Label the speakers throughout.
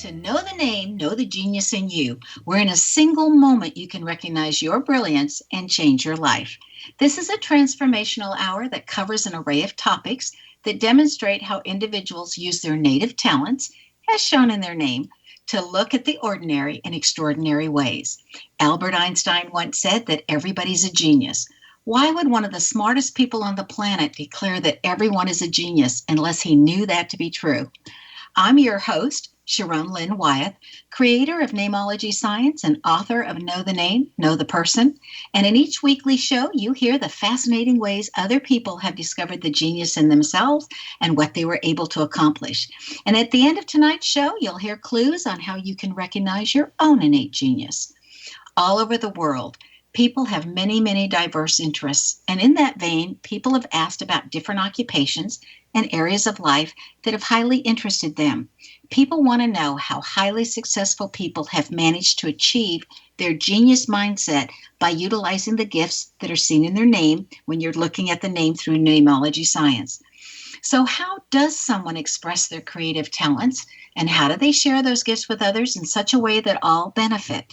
Speaker 1: to Know the Name, Know the Genius in You, where in a single moment you can recognize your brilliance and change your life. This is a transformational hour that covers an array of topics that demonstrate how individuals use their native talents, as shown in their name, to look at the ordinary in extraordinary ways. Albert Einstein once said that everybody's a genius. Why would one of the smartest people on the planet declare that everyone is a genius unless he knew that to be true? I'm your host, Sharon Lynn Wyeth, creator of Namology Science and author of Know the Name, Know the Person. And in each weekly show, you hear the fascinating ways other people have discovered the genius in themselves and what they were able to accomplish. And at the end of tonight's show, you'll hear clues on how you can recognize your own innate genius. All over the world, people have many, many diverse interests. And in that vein, people have asked about different occupations and areas of life that have highly interested them. People want to know how highly successful people have managed to achieve their genius mindset by utilizing the gifts that are seen in their name when you're looking at the name through namology science. So how does someone express their creative talents, and how do they share those gifts with others in such a way that all benefit?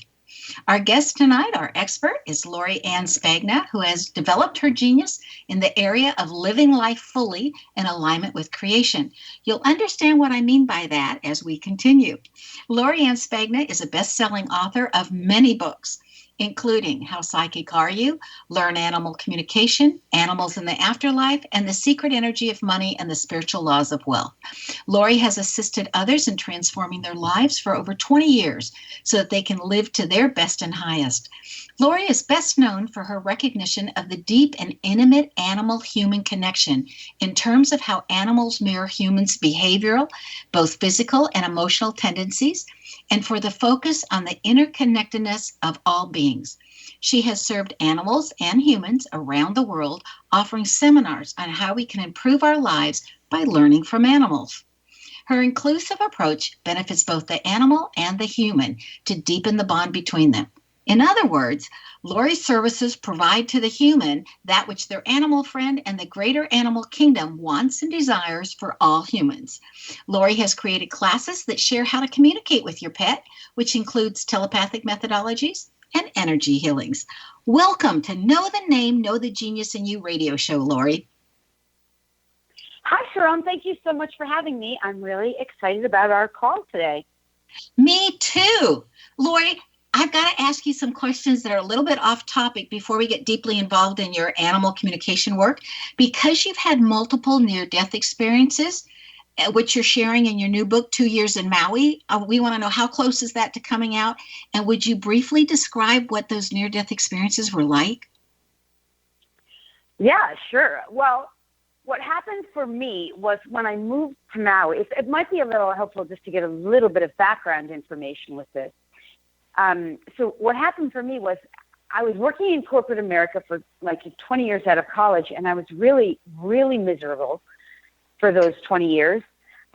Speaker 1: Our guest tonight, our expert, is Lori Ann Spagna, who has developed her genius in the area of living life fully in alignment with creation. You'll understand what I mean by that as we continue. Lori Ann Spagna is a best-selling author of many books, including How Psychic Are You?, Learn Animal Communication, Animals in the Afterlife, and The Secret Energy of Money and the Spiritual Laws of Wealth. Lori has assisted others in transforming their lives for over 20 years so that they can live to their best and highest. Lori is best known for her recognition of the deep and intimate animal-human connection in terms of how animals mirror humans' behavioral, both physical and emotional tendencies, and for the focus on the interconnectedness of all beings. She has served animals and humans around the world, offering seminars on how we can improve our lives by learning from animals. Her inclusive approach benefits both the animal and the human to deepen the bond between them. In other words, Lori's services provide to the human that which their animal friend and the greater animal kingdom wants and desires for all humans. Lori has created classes that share how to communicate with your pet, which includes telepathic methodologies and energy healings. Welcome to Know the Name, Know the Genius in You radio show, Lori.
Speaker 2: Hi, Sharon. Thank you so much for having me. I'm really excited about our call today.
Speaker 1: Me too. Lori, I've got to ask you some questions that are a little bit off topic before we get deeply involved in your animal communication work. Because you've had multiple near-death experiences, which you're sharing in your new book, 2 Years in Maui, we want to know how close is that to coming out? And would you briefly describe what those near-death experiences were like?
Speaker 2: Yeah, sure. Well, what happened for me was when I moved to Maui, it might be a little helpful just to get a little bit of background information with this. So what happened for me was I was working in corporate America for like 20 years out of college, and I was really, really miserable for those 20 years.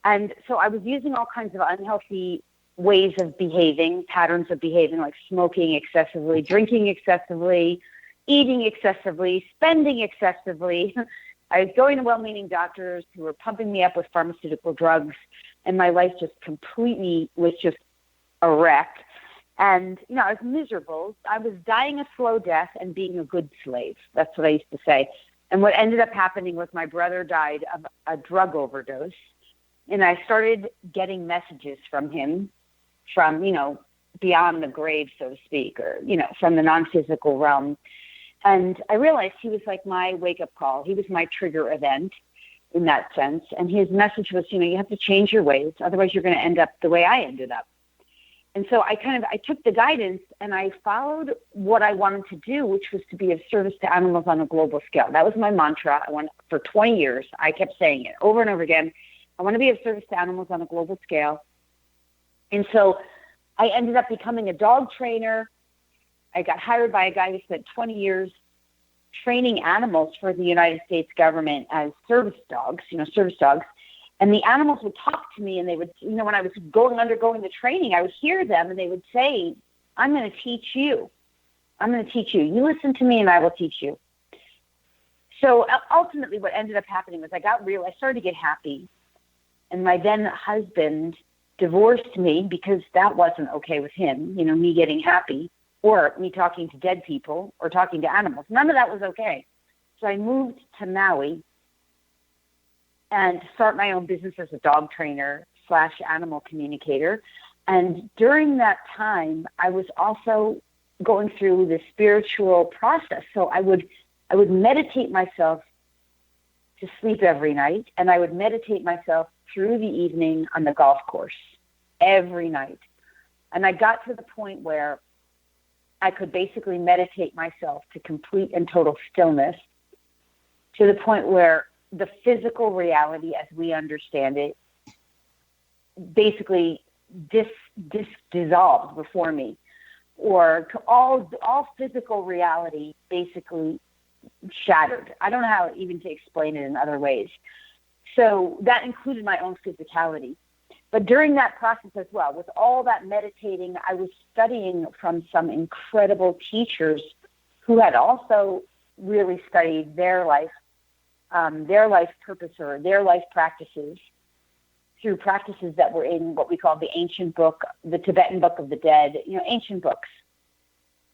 Speaker 2: And so I was using all kinds of unhealthy ways of behaving, patterns of behaving, like smoking excessively, drinking excessively, eating excessively, spending excessively. I was going to well-meaning doctors who were pumping me up with pharmaceutical drugs, and my life just completely was just a wreck. And, I was miserable. I was dying a slow death and being a good slave. That's what I used to say. And what ended up happening was my brother died of a drug overdose. And I started getting messages from him from, beyond the grave, so to speak, or, from the non-physical realm. And I realized he was like my wake-up call. He was my trigger event in that sense. And his message was, you have to change your ways. Otherwise, you're going to end up the way I ended up. And so I took the guidance and I followed what I wanted to do, which was to be of service to animals on a global scale. That was my mantra. For 20 years, I kept saying it over and over again. I want to be of service to animals on a global scale. And so I ended up becoming a dog trainer. I got hired by a guy who spent 20 years training animals for the United States government as service dogs. And the animals would talk to me, and they would, when I was undergoing the training, I would hear them, and they would say, I'm going to teach you. I'm going to teach you. You listen to me, and I will teach you. So ultimately what ended up happening was I started to get happy. And my then husband divorced me because that wasn't okay with him, me getting happy or me talking to dead people or talking to animals. None of that was okay. So I moved to Maui and to start my own business as a dog trainer / animal communicator. And during that time, I was also going through the spiritual process. So I would meditate myself to sleep every night, and I would meditate myself through the evening on the golf course every night. And I got to the point where I could basically meditate myself to complete and total stillness, to the point where the physical reality as we understand it basically dissolved before me, or all physical reality basically shattered. I don't know how even to explain it in other ways. So that included my own physicality. But during that process as well, with all that meditating, I was studying from some incredible teachers who had also really studied their life purpose or their life practices through practices that were in what we call the ancient book, the Tibetan Book of the Dead, ancient books.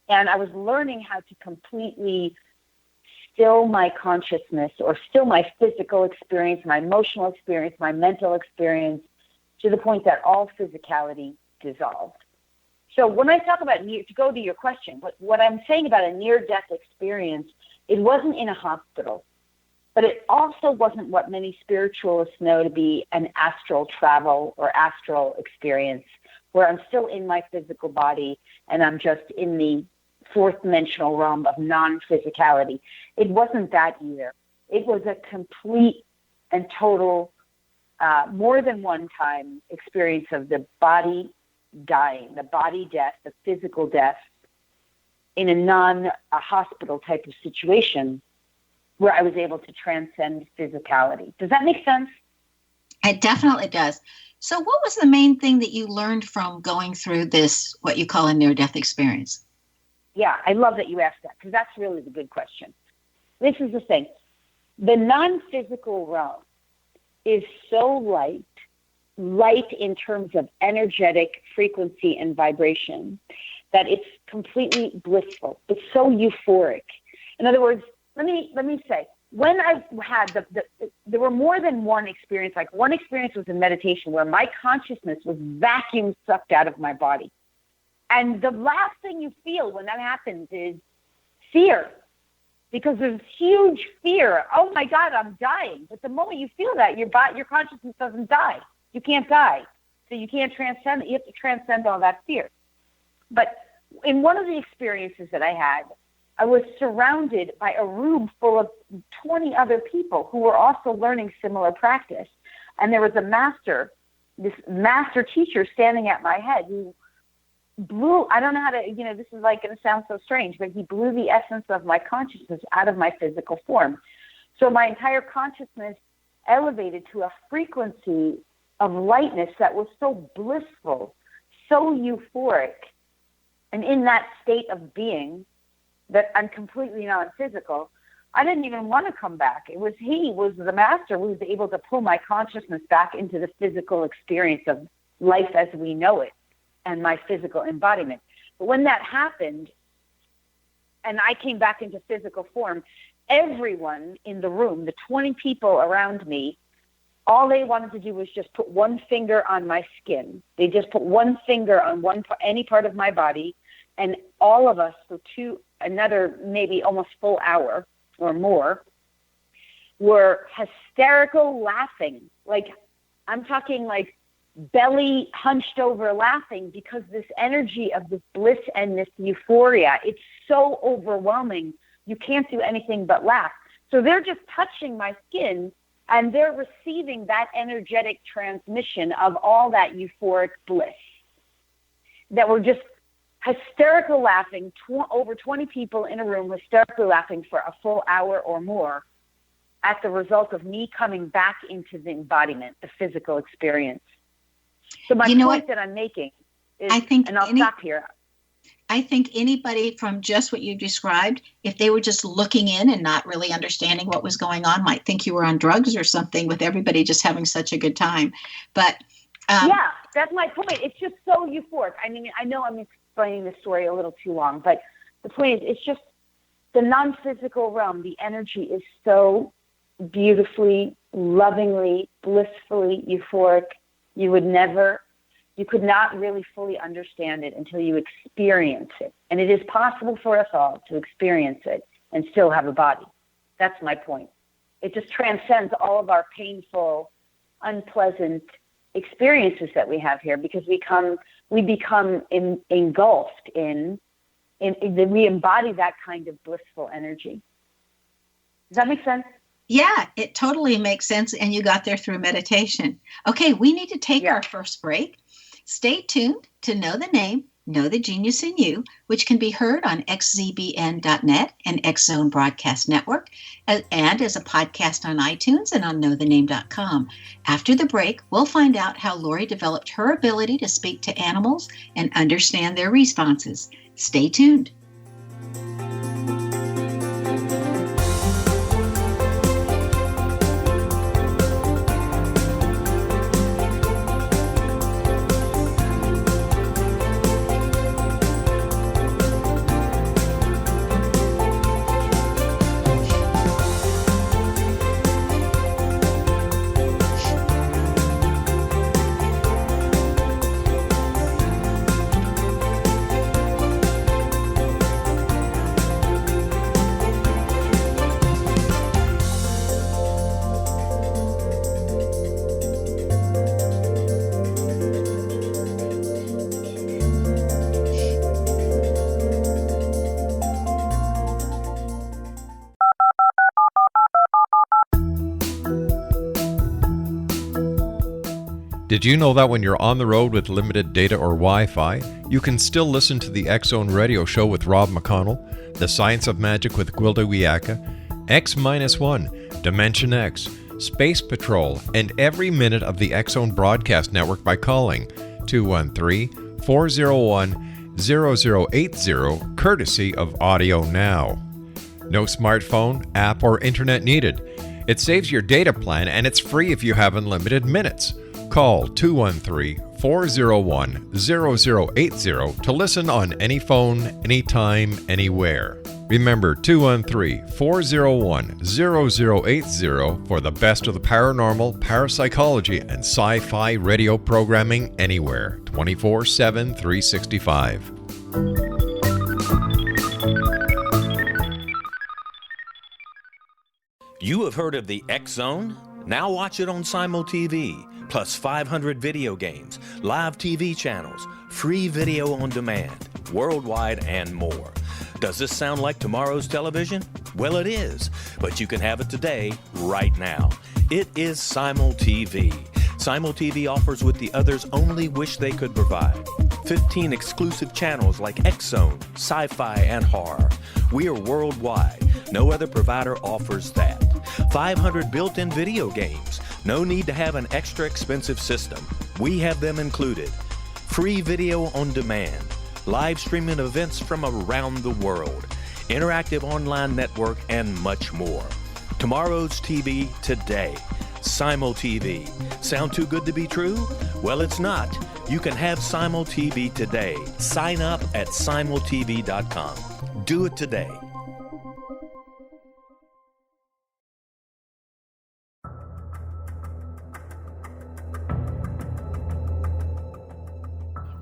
Speaker 2: And I was learning how to completely still my consciousness or still my physical experience, my emotional experience, my mental experience, to the point that all physicality dissolved. So when I talk about to go to your question, what I'm saying about a near-death experience, it wasn't in a hospital, but it also wasn't what many spiritualists know to be an astral travel or astral experience, where I'm still in my physical body and I'm just in the fourth dimensional realm of non-physicality. It wasn't that either. It was a complete and total, more than one time experience of the body dying, the body death, the physical death in a hospital type of situation where I was able to transcend physicality. Does that make sense?
Speaker 1: It definitely does. So what was the main thing that you learned from going through this, what you call a near-death experience?
Speaker 2: Yeah, I love that you asked that, because that's really the good question. This is the thing. The non-physical realm is so light in terms of energetic frequency and vibration, that it's completely blissful. It's so euphoric. In other words, let me say, when I had there were more than one experience. Like one experience was in meditation where my consciousness was vacuum sucked out of my body. And the last thing you feel when that happens is fear, because there's huge fear. Oh my God, I'm dying. But the moment you feel that, your consciousness doesn't die. You can't die. So you can't transcend it. You have to transcend all that fear. But in one of the experiences that I had, I was surrounded by a room full of 20 other people who were also learning similar practice. And there was this master teacher standing at my head who blew, I don't know how to, this is like going to sound so strange, but he blew the essence of my consciousness out of my physical form. So my entire consciousness elevated to a frequency of lightness that was so blissful, so euphoric, and in that state of being that I'm completely non-physical, I didn't even want to come back. He was the master who was able to pull my consciousness back into the physical experience of life as we know it and my physical embodiment. But when that happened and I came back into physical form, everyone in the room, the 20 people around me, all they wanted to do was just put one finger on my skin. They just put one finger on any part of my body, and all of us for another maybe almost full hour or more were hysterical laughing. Like, I'm talking like belly hunched over laughing, because this energy of this bliss and this euphoria, it's so overwhelming. You can't do anything but laugh. So they're just touching my skin and they're receiving that energetic transmission of all that euphoric bliss. That were just hysterical laughing, over 20 people in a room hysterically laughing for a full hour or more at the result of me coming back into the embodiment, the physical experience. So my point that I'm making is, and I'll stop here.
Speaker 1: I think anybody from just what you described, if they were just looking in and not really understanding what was going on, might think you were on drugs or something, with everybody just having such a good time. But
Speaker 2: yeah, that's my point. It's just so euphoric. I mean, I know I'm explaining the story a little too long, but the point is, it's just the non-physical realm. The energy is so beautifully, lovingly, blissfully euphoric. You could not really fully understand it until you experience it. And it is possible for us all to experience it and still have a body. That's my point. It just transcends all of our painful, unpleasant experiences that we have here, because we become engulfed we embody that kind of blissful energy. Does that make sense?
Speaker 1: Yeah, it totally makes sense. And you got there through meditation. Okay, we need to take our first break. Stay tuned to Know the Name, Know the Genius in You, which can be heard on xzbn.net and X Zone Broadcast Network, and as a podcast on iTunes and on knowthename.com. After the break, we'll find out how Lori developed her ability to speak to animals and understand their responses. Stay tuned.
Speaker 3: Did you know that when you're on the road with limited data or Wi-Fi, you can still listen to the X Zone Radio Show with Rob McConnell, The Science of Magic with Gwilda Wiyaka, X-1, Dimension X, Space Patrol, and every minute of the X Zone Broadcast Network by calling 213-401-0080, courtesy of Audio Now. No smartphone, app, or internet needed. It saves your data plan, and it's free if you have unlimited minutes. Call 213-401-0080 to listen on any phone, anytime, anywhere. Remember 213-401-0080 for the best of the paranormal, parapsychology, and sci-fi radio programming anywhere, 24/7, 365.
Speaker 4: You have heard of the X Zone? Now watch it on Simul TV. Plus 500 video games, live TV channels, free video on demand, worldwide, and more. Does this sound like tomorrow's television? Well, it is, but you can have it today, right now. It is Simul TV. Simul TV offers what the others only wish they could provide. 15 exclusive channels like X Zone, sci-fi, and horror. We are worldwide. No other provider offers that. 500 built-in video games. No need to have an extra expensive system. We have them included. Free video on demand. Live streaming events from around the world. Interactive online network, and much more. Tomorrow's TV today. Simul TV. Sound too good to be true? Well, it's not. You can have Simul TV today. Sign up at simultv.com. Do it today.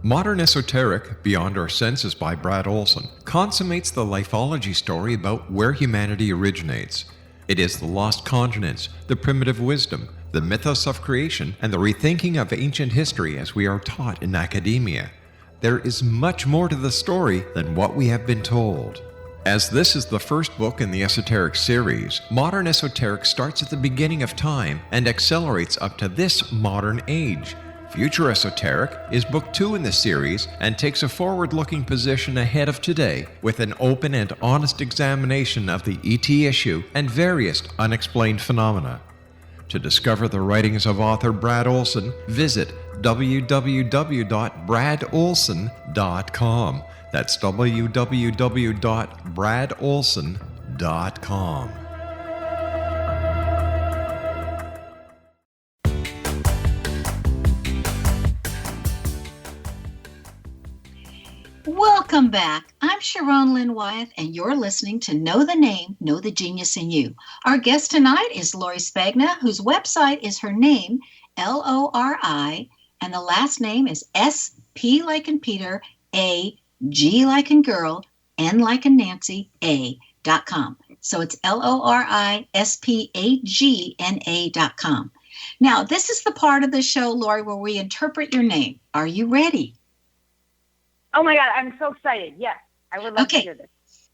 Speaker 3: Modern Esoteric, Beyond Our Senses by Brad Olson, consummates the lifeology story about where humanity originates. It is the lost continents, the primitive wisdom, the mythos of creation, and the rethinking of ancient history as we are taught in academia. There is much more to the story than what we have been told. As this is the first book in the Esoteric series, Modern Esoteric starts at the beginning of time and accelerates up to this modern age. Future Esoteric is book 2 in the series and takes a forward-looking position ahead of today with an open and honest examination of the ET issue and various unexplained phenomena. To discover the writings of author Brad Olson, visit www.bradolson.com. That's www.bradolson.com.
Speaker 1: Welcome back. I'm Sharon Lynn Wyeth, and you're listening to Know the Name, Know the Genius in You. Our guest tonight is Lori Spagna, whose website is her name, Lori, and the last name is SP like in Peter, A, G like in girl, N like in Nancy, A.com. So it's LORISPAGNA.com. Now, this is the part of the show, Lori, where we interpret your name. Are you ready?
Speaker 2: Oh my God, I'm so excited. Yes, I would love to hear this.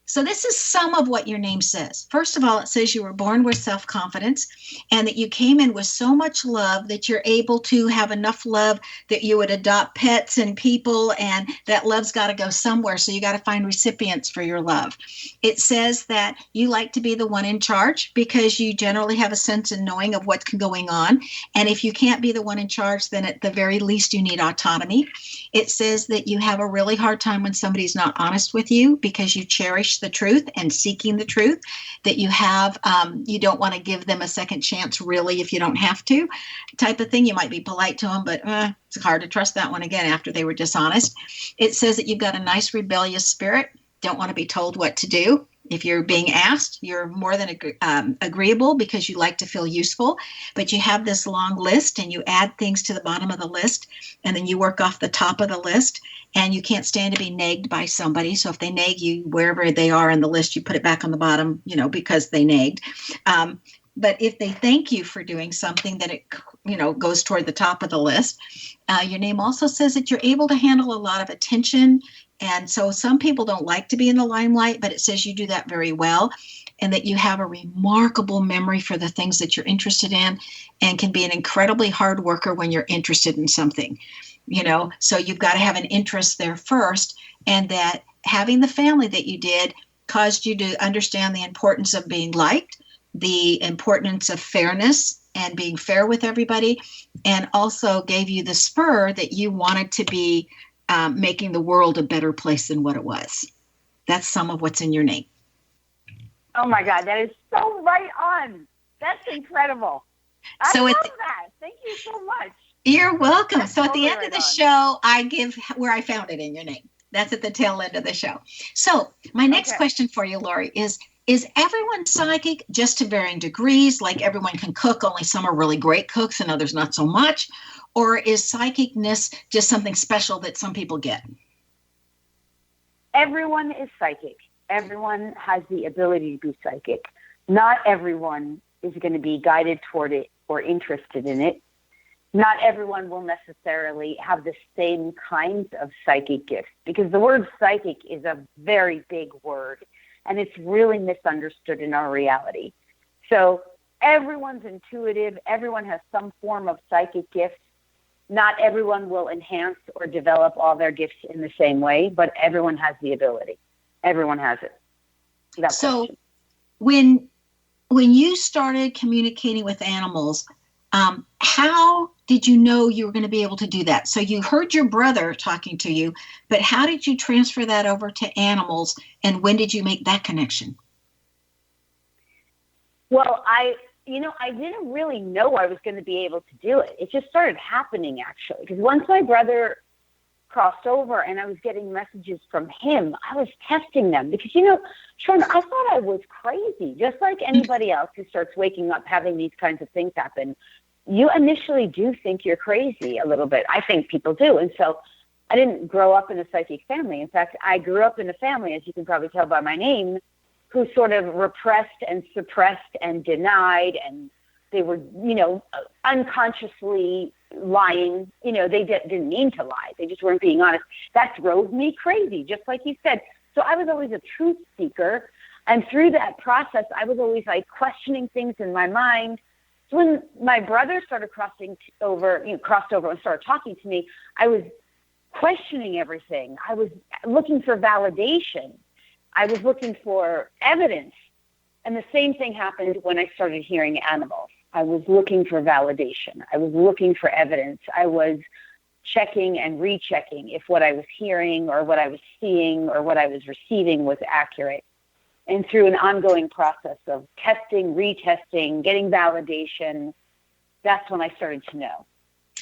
Speaker 1: So this is some of what your name says. First of all, it says you were born with self-confidence and that you came in with so much love that you're able to have enough love that you would adopt pets and people, and that love's got to go somewhere. So you got to find recipients for your love. It says that you like to be the one in charge because you generally have a sense of knowing of what's going on. And if you can't be the one in charge, then at the very least you need autonomy. It says that you have a really hard time when somebody's not honest with you because you cherish the truth and seeking the truth, that you have, you don't want to give them a second chance really if you don't have to, type of thing. You might be polite to them, but it's hard to trust that one again after they were dishonest. It says that you've got a nice rebellious spirit, don't want to be told what to do. If you're being asked, you're more than agreeable because you like to feel useful, but you have this long list and you add things to the bottom of the list and then you work off the top of the list, and you can't stand to be nagged by somebody. So if they nag you wherever they are in the list, you put it back on the bottom, because they nagged. But if they thank you for doing something, then it, goes toward the top of the list. Your name also says that you're able to handle a lot of attention. And so some people don't like to be in the limelight, but it says you do that very well, and that you have a remarkable memory for the things that you're interested in and can be an incredibly hard worker when you're interested in something, so you've got to have an interest there first, and that having the family that you did caused you to understand the importance of being liked, the importance of fairness and being fair with everybody, and also gave you the spur that you wanted to be making the world a better place than what it was. That's some of what's in your name.
Speaker 2: Oh my God, that is so right on. That's incredible. I love that. Thank you so much.
Speaker 1: You're welcome.
Speaker 2: That's
Speaker 1: so at
Speaker 2: totally
Speaker 1: the end of the show, I give where I found it in your name. That's at the tail end of the show. So my next question for you, Lori, is everyone psychic, just to varying degrees? Like everyone can cook, only some are really great cooks and others not so much? Or is psychicness just something special that some people get?
Speaker 2: Everyone is psychic. Everyone has the ability to be psychic. Not everyone is going to be guided toward it or interested in it. Not everyone will necessarily have the same kinds of psychic gifts, because the word psychic is a very big word and it's really misunderstood in our reality. So everyone's intuitive. Everyone has some form of psychic gift. Not everyone will enhance or develop all their gifts in the same way, but everyone has the ability. Everyone has it.
Speaker 1: So when you started communicating with animals, how did you know you were going to be able to do that? So you heard your brother talking to you, but how did you transfer that over to animals, and when did you make that connection?
Speaker 2: Well, I didn't really know I was going to be able to do it. It just started happening, actually, because once my brother crossed over and I was getting messages from him, I was testing them because, Sharon, I thought I was crazy, just like anybody else who starts waking up having these kinds of things happen. You initially do think you're crazy a little bit. I think people do. And so I didn't grow up in a psychic family. In fact, I grew up in a family, as you can probably tell by my name, who sort of repressed and suppressed and denied, and they were, unconsciously lying. They didn't mean to lie. They just weren't being honest. That drove me crazy, just like you said. So I was always a truth seeker. And through that process, I was always questioning things in my mind. So when my brother started crossed over and started talking to me, I was questioning everything. I was looking for validation. I was looking for evidence. And the same thing happened when I started hearing animals. I was looking for validation. I was looking for evidence. I was checking and rechecking if what I was hearing or what I was seeing or what I was receiving was accurate. And through an ongoing process of testing, retesting, getting validation, that's when I started to know.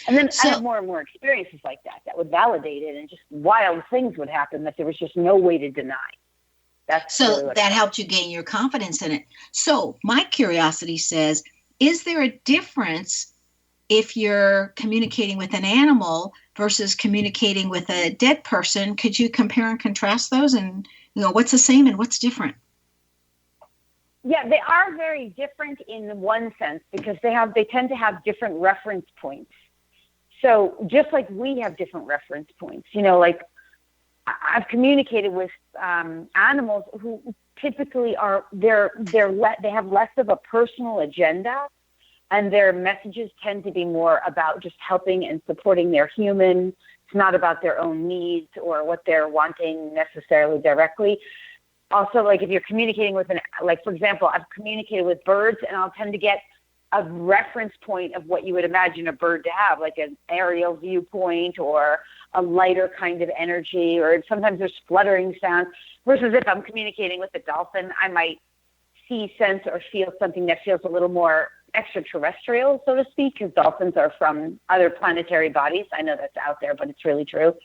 Speaker 2: And then
Speaker 1: So,
Speaker 2: I have more and more experiences like that would validate it, and just wild things would happen that there was just no way to deny. That's really
Speaker 1: so
Speaker 2: what
Speaker 1: that helped you gain your confidence in it. So my curiosity says, is there a difference if you're communicating with an animal versus communicating with a dead person? Could you compare and contrast those, and what's the same and what's different?
Speaker 2: Yeah, they are very different in one sense because they tend to have different reference points. So just like we have different reference points, like I've communicated with animals who typically they have less of a personal agenda, and their messages tend to be more about just helping and supporting their human. It's not about their own needs or what they're wanting necessarily directly. Also, like if you're communicating with for example, I've communicated with birds, and I'll tend to get a reference point of what you would imagine a bird to have, like an aerial viewpoint or a lighter kind of energy, or sometimes there's fluttering sounds. Versus if I'm communicating with a dolphin, I might see, sense, or feel something that feels a little more extraterrestrial, so to speak, because dolphins are from other planetary bodies. I know that's out there, but it's really true.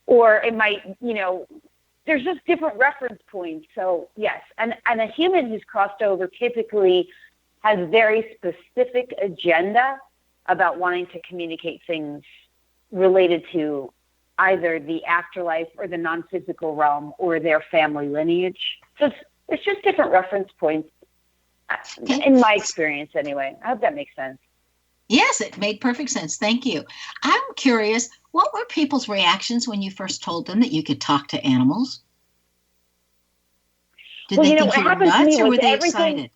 Speaker 2: Or it might, there's just different reference points. So yes, and a human who's crossed over typically has very specific agenda about wanting to communicate things related to either the afterlife or the non-physical realm or their family lineage. So it's just different reference points, in my experience anyway. I hope that makes sense.
Speaker 1: Yes, it made perfect sense. Thank you. I'm curious, what were people's reactions when you first told them that you could talk to animals? Did they think you were nuts, or were they excited?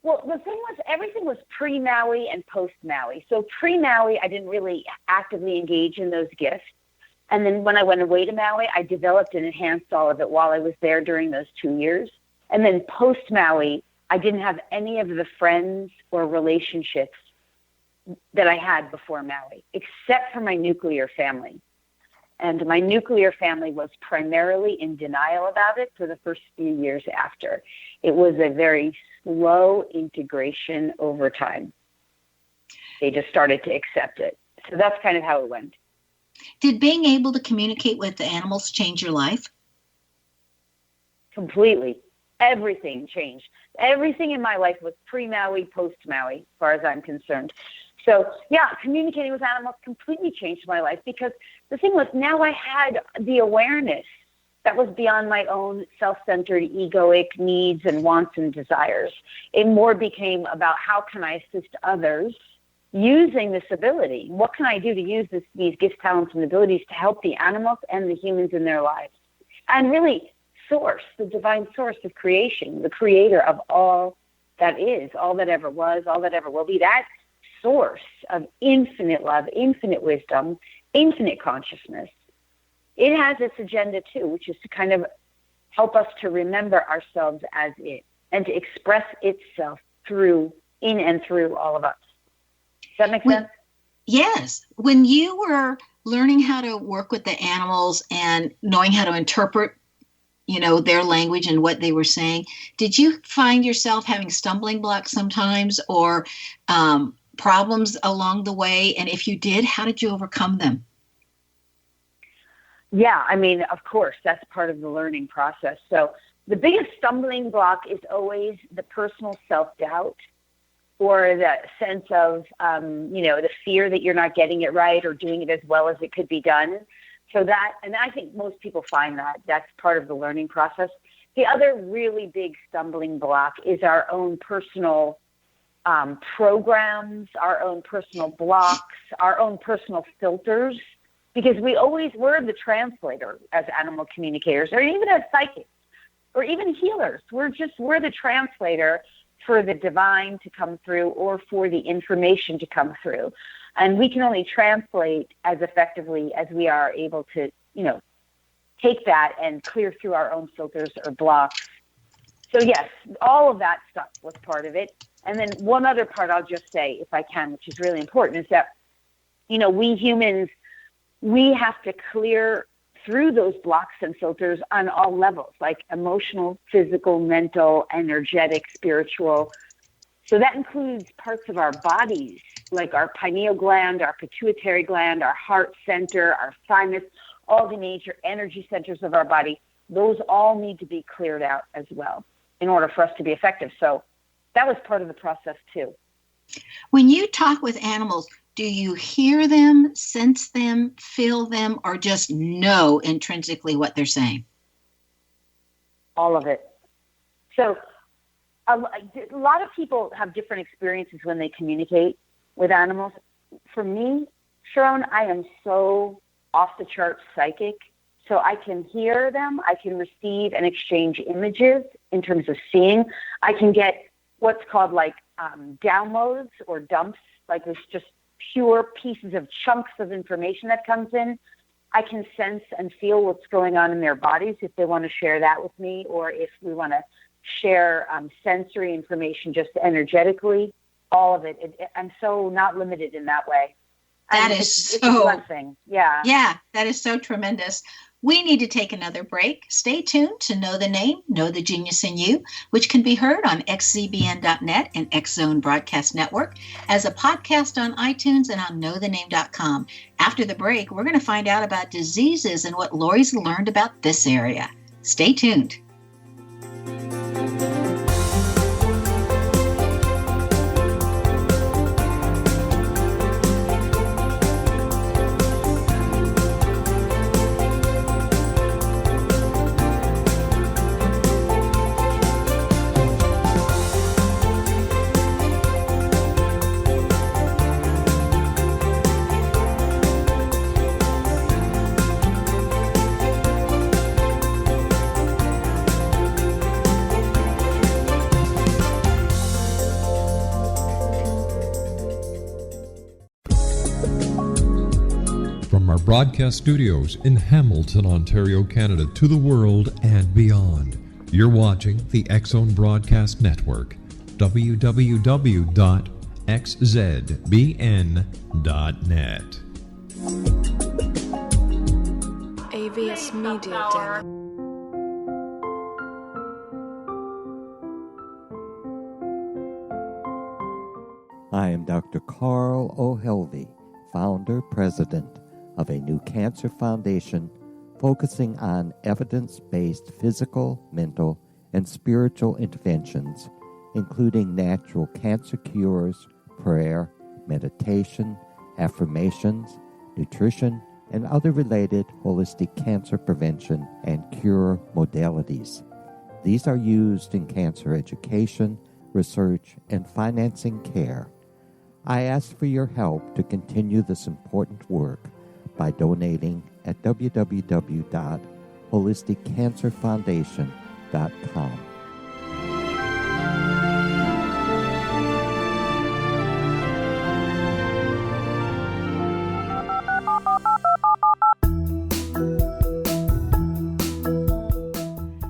Speaker 2: Well, the thing was, everything was pre-Maui and post-Maui. So pre-Maui, I didn't really actively engage in those gifts. And then when I went away to Maui, I developed and enhanced all of it while I was there during those 2 years. And then post-Maui, I didn't have any of the friends or relationships that I had before Maui, except for my nuclear family. And my nuclear family was primarily in denial about it for the first few years after. It was a very slow integration over time. They just started to accept it. So that's kind of how it went.
Speaker 1: Did being able to communicate with the animals change your life?
Speaker 2: Completely. Everything changed. Everything in my life was pre-Maui, post-Maui, as far as I'm concerned. So, yeah, communicating with animals completely changed my life because the thing was, now I had the awareness that was beyond my own self-centered, egoic needs and wants and desires. It more became about how can I assist others using this ability? What can I do to use these gifts, talents, and abilities to help the animals and the humans in their lives? And really, source, the divine source of creation, the creator of all that is, all that ever was, all that ever will be, that source of infinite love, infinite wisdom, infinite consciousness. It has its agenda too, which is to kind of help us to remember ourselves as it and to express itself in and through all of us. Does that make sense?
Speaker 1: Yes. When you were learning how to work with the animals and knowing how to interpret their language and what they were saying, did you find yourself having stumbling blocks sometimes, or problems along the way? And if you did, how did you overcome them?
Speaker 2: Yeah, I mean, of course, that's part of the learning process. So the biggest stumbling block is always the personal self-doubt, or the sense of, the fear that you're not getting it right or doing it as well as it could be done. So that, and I think most people find that that's part of the learning process. The other really big stumbling block is our own personal programs, our own personal blocks, our own personal filters, because we're the translator as animal communicators, or even as psychics, or even healers. We're the translator for the divine to come through or for the information to come through. And we can only translate as effectively as we are able to, take that and clear through our own filters or blocks. So yes, all of that stuff was part of it. And then one other part I'll just say, if I can, which is really important, is that, we humans, we have to clear through those blocks and filters on all levels, like emotional, physical, mental, energetic, spiritual. So that includes parts of our bodies, like our pineal gland, our pituitary gland, our heart center, our thymus, all the major energy centers of our body. Those all need to be cleared out as well in order for us to be effective. So that was part of the process too.
Speaker 1: When you talk with animals, do you hear them, sense them, feel them, or just know intrinsically what they're saying?
Speaker 2: All of it. So a lot of people have different experiences when they communicate with animals. For me, Sharon, I am so off the charts psychic. So I can hear them, I can receive and exchange images in terms of seeing. I can get what's called like downloads or dumps, like there's just pure pieces of chunks of information that comes in. I can sense and feel what's going on in their bodies if they want to share that with me, or if we want to share sensory information just energetically, all of it. I'm so not limited in that way. It's a blessing. Yeah.
Speaker 1: Yeah, that is so tremendous. We need to take another break. Stay tuned to Know the Name, Know the Genius in You, which can be heard on xzbn.net and X Zone Broadcast Network, as a podcast on iTunes and on knowthename.com. After the break, we're going to find out about diseases and what Lori's learned about this area. Stay tuned.
Speaker 3: Broadcast studios in Hamilton, Ontario, Canada, to the world and beyond. You're watching the X Zone Broadcast Network, www.xzbn.net.
Speaker 5: AVS Media Demo.
Speaker 6: I am Dr. Carl O'Helvey, founder, president of a new cancer foundation focusing on evidence-based physical, mental, and spiritual interventions, including natural cancer cures, prayer, meditation, affirmations, nutrition, and other related holistic cancer prevention and cure modalities. These are used in cancer education, research, and financing care. I ask for your help to continue this important work by donating at www.holisticcancerfoundation.com.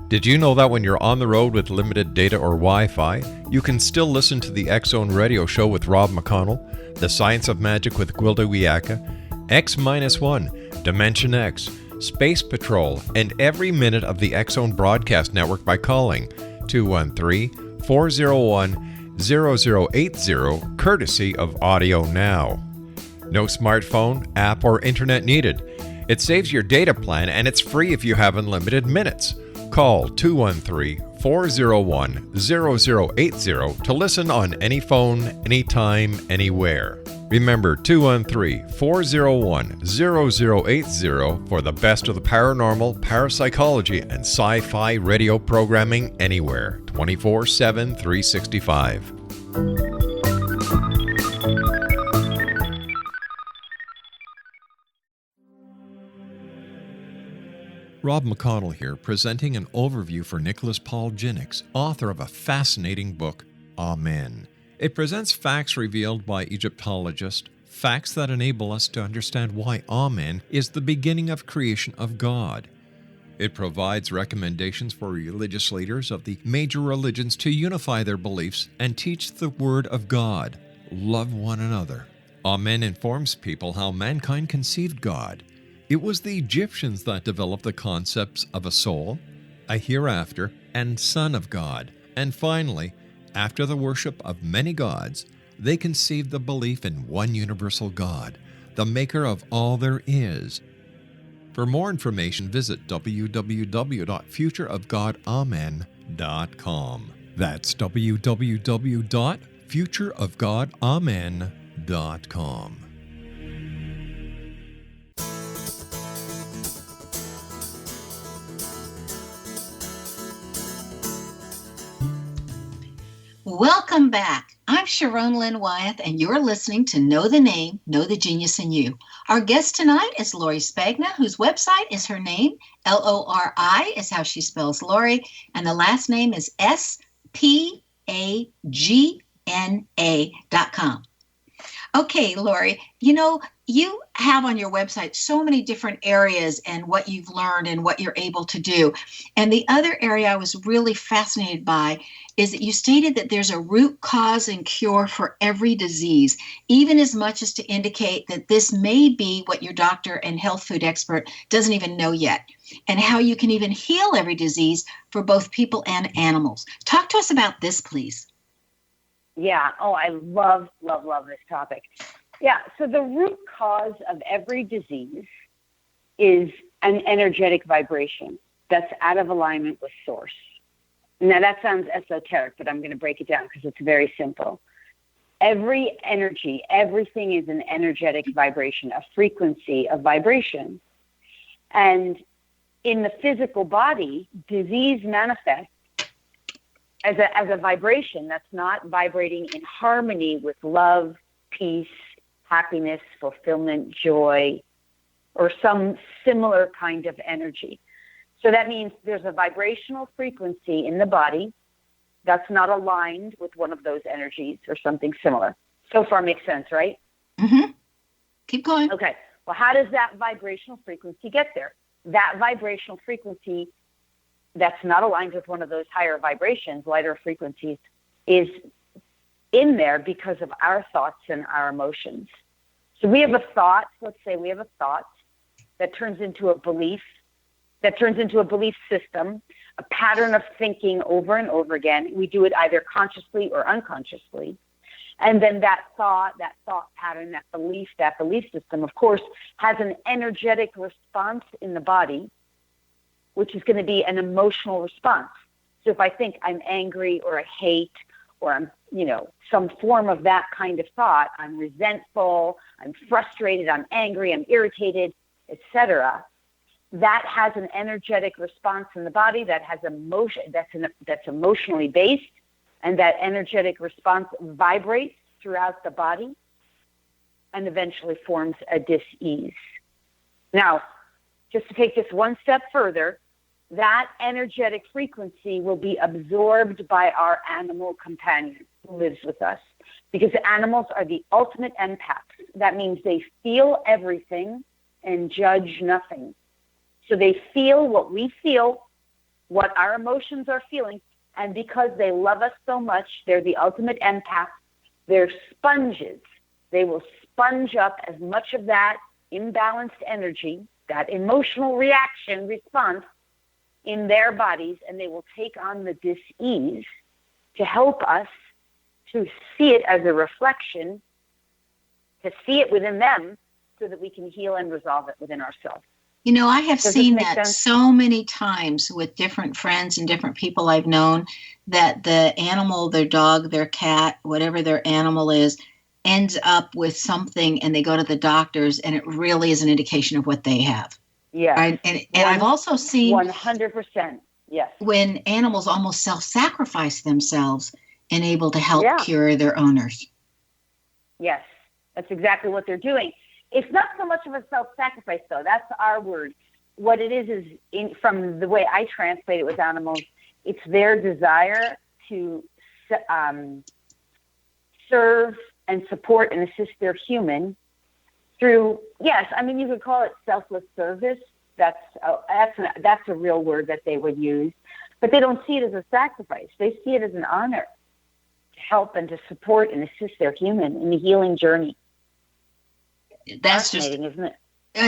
Speaker 3: Did you know that when you're on the road with limited data or Wi-Fi, you can still listen to the X Zone Radio Show with Rob McConnell, The Science of Magic with Gwilda Wiyaka, X-1, Dimension X, Space Patrol, and every minute of the X Zone Broadcast Network by calling 213-401-0080, courtesy of Audio Now. No smartphone, app, or internet needed. It saves your data plan and it's free if you have unlimited minutes. Call 213-401-0080 to listen on any phone, anytime, anywhere. Remember 213-401-0080 for the best of the paranormal, parapsychology, and sci-fi radio programming anywhere, 24/7, 365. Rob McConnell here, presenting an overview for Nicholas Paul Jennings, author of a fascinating book, Amen. It presents facts revealed by Egyptologists, facts that enable us to understand why Amen is the beginning of creation of God. It provides recommendations for religious leaders of the major religions to unify their beliefs and teach the Word of God. Love one another. Amen informs people how mankind conceived God. It was the Egyptians that developed the concepts of a soul, a hereafter, and Son of God. And finally, After the worship of many gods, they conceived the belief in one universal God, the maker of all there is. For more information, visit www.futureofgodamen.com. That's www.futureofgodamen.com.
Speaker 1: Welcome back. I'm Sharon Lynn Wyeth, and you're listening to Know the Name, Know the Genius in You. Our guest tonight is Lori Spagna, whose website is her name. Lori is how she spells Lori, and the last name is Spagna.com. Okay, Lori, you have on your website so many different areas and what you've learned and what you're able to do. And the other area I was really fascinated by is that you stated that there's a root cause and cure for every disease, even as much as to indicate that this may be what your doctor and health food expert doesn't even know yet, and how you can even heal every disease for both people and animals. Talk to us about this, please.
Speaker 2: Yeah. Oh, I love this topic. Yeah. So the root cause of every disease is an energetic vibration that's out of alignment with source. Now that sounds esoteric, but I'm going to break it down because it's very simple. Every energy, everything is an energetic vibration, a frequency of vibration. And in the physical body, disease manifests as a vibration that's not vibrating in harmony with love, peace, happiness, fulfillment, joy, or some similar kind of energy. So that means there's a vibrational frequency in the body that's not aligned with one of those energies or something similar. So far makes sense, right?
Speaker 1: Mm-hmm. Keep going.
Speaker 2: Okay. Well, how does that vibrational frequency get there? That vibrational frequency that's not aligned with one of those higher vibrations, lighter frequencies, is in there because of our thoughts and our emotions. So we have a thought, let's say we have a thought that turns into a belief, that turns into a belief system, a pattern of thinking over and over again. We do it either consciously or unconsciously. And then that thought pattern, that belief system, of course, has an energetic response in the body, which is going to be an emotional response. So if I think I'm angry or I hate or I'm, some form of that kind of thought, I'm resentful, I'm frustrated, I'm angry, I'm irritated, etc., that has an energetic response in the body that has emotion, that's emotionally based, and that energetic response vibrates throughout the body and eventually forms a dis-ease. Now, just to take this one step further, that energetic frequency will be absorbed by our animal companion who lives with us, because animals are the ultimate empaths. That means they feel everything and judge nothing. So they feel what we feel, what our emotions are feeling, and because they love us so much, they're the ultimate empaths. They're sponges. They will sponge up as much of that imbalanced energy, that emotional reaction response in their bodies, and they will take on the dis-ease to help us to see it as a reflection, to see it within them so that we can heal and resolve it within ourselves.
Speaker 1: I have seen that so many times with different friends and different people I've known, that the animal, their dog, their cat, whatever their animal is, ends up with something and they go to the doctors and it really is an indication of what they have.
Speaker 2: Yeah.
Speaker 1: Right? And I've also seen
Speaker 2: 100%. Yes.
Speaker 1: When animals almost self-sacrifice themselves and able to help cure their owners.
Speaker 2: Yes. That's exactly what they're doing. It's not so much of a self-sacrifice, though. That's our word. What it is from the way I translate it with animals, it's their desire to serve and support and assist their human through, you could call it selfless service. That's a real word that they would use. But they don't see it as a sacrifice. They see it as an honor to help and to support and assist their human in the healing journey.
Speaker 1: That's
Speaker 2: fascinating, isn't it?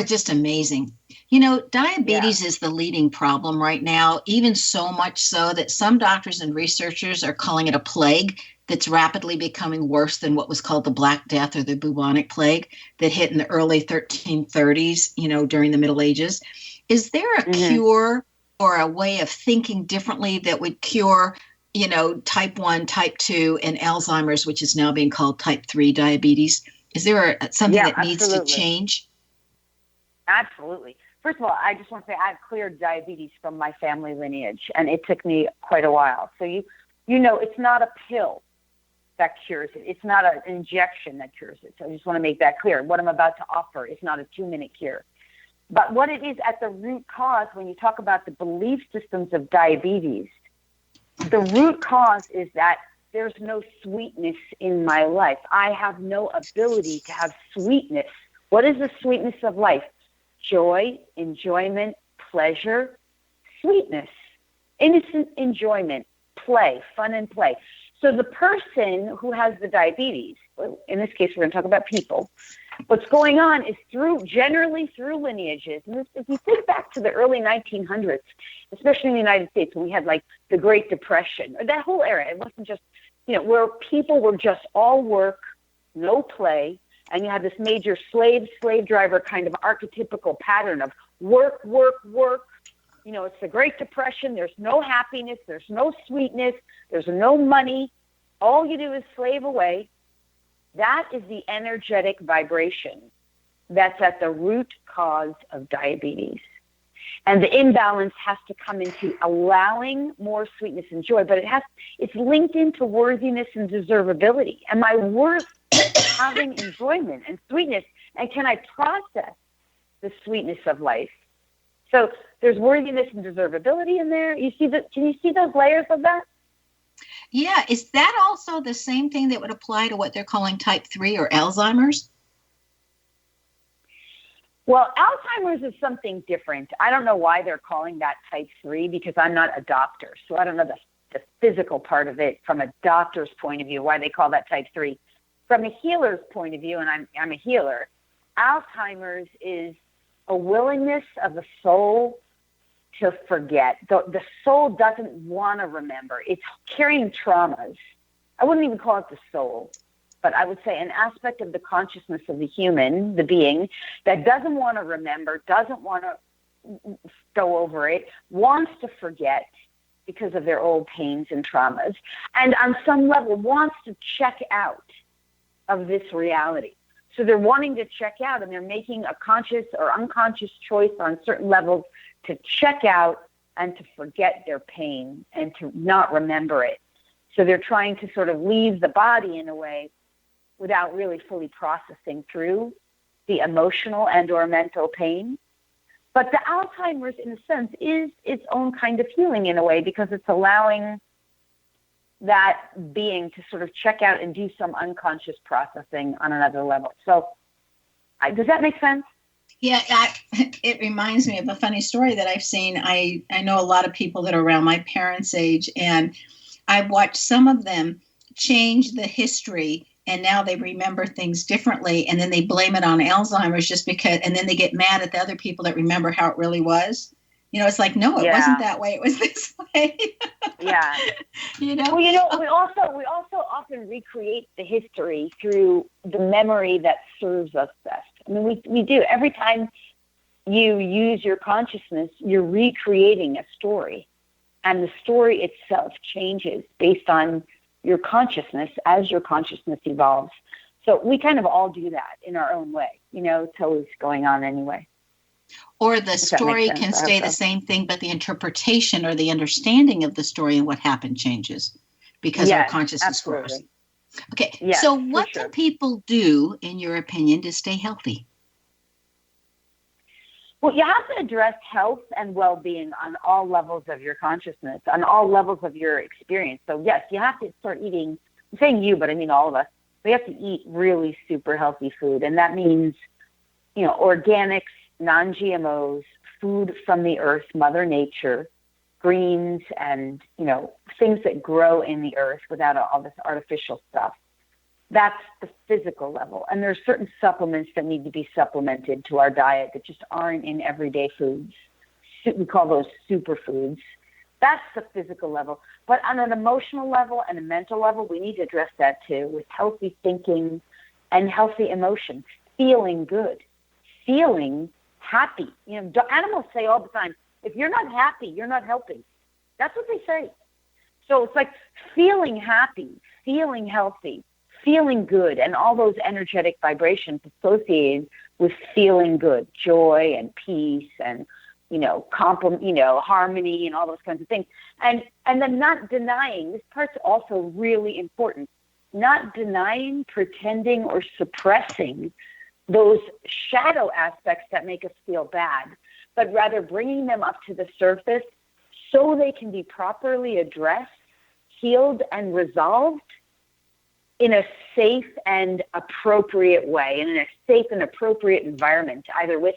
Speaker 1: Just amazing. Diabetes is the leading problem right now, even so much so that some doctors and researchers are calling it a plague that's rapidly becoming worse than what was called the Black Death or the bubonic plague that hit in the early 1330s, during the Middle Ages. Is there a cure or a way of thinking differently that would cure, type 1, type 2, and Alzheimer's, which is now being called type 3 diabetes? Is there something that needs to change?
Speaker 2: Absolutely. First of all, I just want to say I've cleared diabetes from my family lineage, and it took me quite a while. So it's not a pill that cures it. It's not an injection that cures it. So I just want to make that clear. What I'm about to offer is not a 2-minute cure. But what it is at the root cause, when you talk about the belief systems of diabetes, the root cause is that there's no sweetness in my life. I have no ability to have sweetness. What is the sweetness of life? Joy, enjoyment, pleasure, sweetness, innocent enjoyment, play, fun and play. So the person who has the diabetes, in this case, we're going to talk about people, what's going on is generally through lineages. And if you think back to the early 1900s, especially in the United States, when we had like the Great Depression, or that whole era, it wasn't just, where people were just all work, no play, and you have this major slave driver kind of archetypical pattern of work, work, work. It's the Great Depression. There's no happiness. There's no sweetness. There's no money. All you do is slave away. That is the energetic vibration that's at the root cause of diabetes. And the imbalance has to come into allowing more sweetness and joy, but it's linked into worthiness and deservability. Am I worth having enjoyment and sweetness? And can I process the sweetness of life? So there's worthiness and deservability in there. Can you see those layers of that?
Speaker 1: Yeah. Is that also the same thing that would apply to what they're calling type 3 or Alzheimer's?
Speaker 2: Well, Alzheimer's is something different. I don't know why they're calling that type 3 because I'm not a doctor. So I don't know the physical part of it from a doctor's point of view, why they call that type 3. From a healer's point of view, and I'm a healer, Alzheimer's is a willingness of the soul to forget. The soul doesn't want to remember. It's carrying traumas. I wouldn't even call it the soul, but I would say an aspect of the consciousness of the human, the being, that doesn't want to remember, doesn't want to go over it, wants to forget because of their old pains and traumas, and on some level wants to check out of this reality. So they're wanting to check out, and they're making a conscious or unconscious choice on certain levels to check out and to forget their pain and to not remember it. So they're trying to sort of leave the body in a way without really fully processing through the emotional and or mental pain. But the Alzheimer's, in a sense, is its own kind of healing in a way because it's allowing that being to sort of check out and do some unconscious processing on another level. So does that make sense?
Speaker 1: Yeah, it reminds me of a funny story that I've seen. I know a lot of people that are around my parents' age, and I've watched some of them change the history, and now they remember things differently, and then they blame it on Alzheimer's just because, and then they get mad at the other people that remember how it really was. It's like, no, it wasn't that way. It was this way.
Speaker 2: Yeah. Well, we also often recreate the history through the memory that serves us best. I mean, we do. Every time you use your consciousness, you're recreating a story. And the story itself changes based on your consciousness as your consciousness evolves. So we kind of all do that in our own way. It's always going on anyway.
Speaker 1: Or the story can stay the same thing, but the interpretation or the understanding of the story and what happened changes because our consciousness grows. Okay, yes, so what do people do, in your opinion, to stay healthy?
Speaker 2: Well, you have to address health and well-being on all levels of your consciousness, on all levels of your experience. So, yes, you have to start eating, I'm saying you, but I mean all of us, we have to eat really super healthy food. And that means, organics, non-GMOs, food from the earth, Mother Nature, greens, and, things that grow in the earth without all this artificial stuff. That's the physical level. And there are certain supplements that need to be supplemented to our diet that just aren't in everyday foods. We call those superfoods. That's the physical level. But on an emotional level and a mental level, we need to address that too, with healthy thinking and healthy emotion, feeling good, feeling happy. You know, animals say all the time, if you're not happy, you're not helping. That's what they say. So it's like feeling happy, feeling healthy, feeling good, and all those energetic vibrations associated with feeling good, joy and peace and, harmony and all those kinds of things. And then not denying, this part's also really important, not denying, pretending, or suppressing those shadow aspects that make us feel bad, but rather bringing them up to the surface so they can be properly addressed, healed, and resolved in a safe and appropriate way, and in a safe and appropriate environment, either with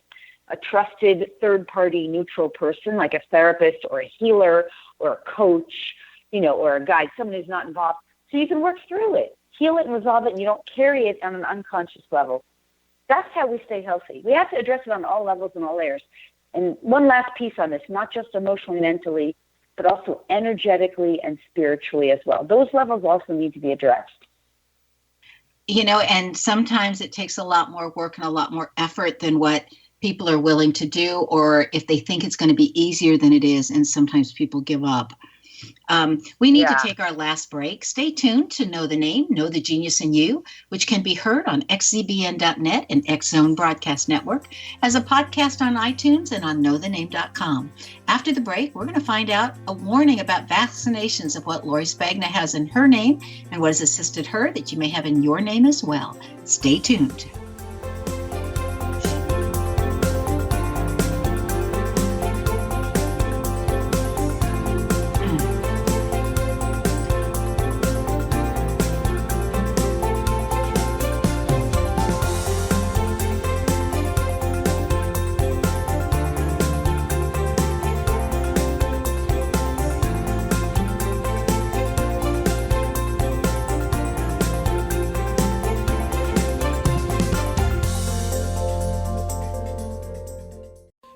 Speaker 2: a trusted third-party neutral person like a therapist or a healer or a coach, or a guide, someone who's not involved, so you can work through it, heal it and resolve it, and you don't carry it on an unconscious level. That's how we stay healthy. We have to address it on all levels and all layers. And one last piece on this, not just emotionally, mentally, but also energetically and spiritually as well. Those levels also need to be addressed.
Speaker 1: And sometimes it takes a lot more work and a lot more effort than what people are willing to do, or if they think it's going to be easier than it is, and sometimes people give up. We need to take our last break. Stay tuned to Know the Name, Know the Genius in You, which can be heard on xzbn.net and X Zone Broadcast Network, as a podcast on iTunes and on knowthename.com. After the break, we're going to find out a warning about vaccinations of what Lori Spagna has in her name and what has assisted her that you may have in your name as well. Stay tuned.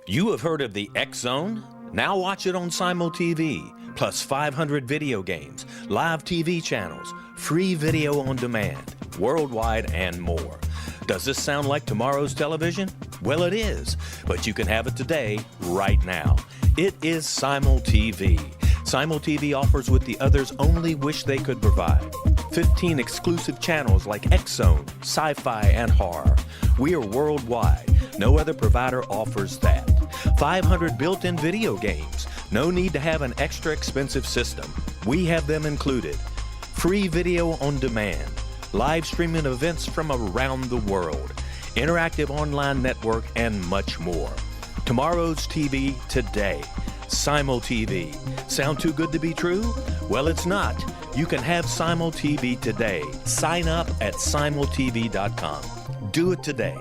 Speaker 4: You have heard of the X Zone? Now watch it on Simul TV, plus 500 video games, live TV channels, free video on demand, worldwide, and more. Does this sound like tomorrow's television? Well, it is, but you can have it today, right now. It is Simul TV. Simul TV offers what the others only wish they could provide. 15 exclusive channels like X Zone, sci-fi, and horror. We are worldwide. No other provider offers that. 500 built-in video games. No need to have an extra expensive system. We have them included. Free video on demand. Live streaming events from around the world. Interactive online network, and much more. Tomorrow's TV today. Simul TV. Sound too good to be true? Well, it's not. You can have Simul TV today. Sign up at simultv.com. Do it today.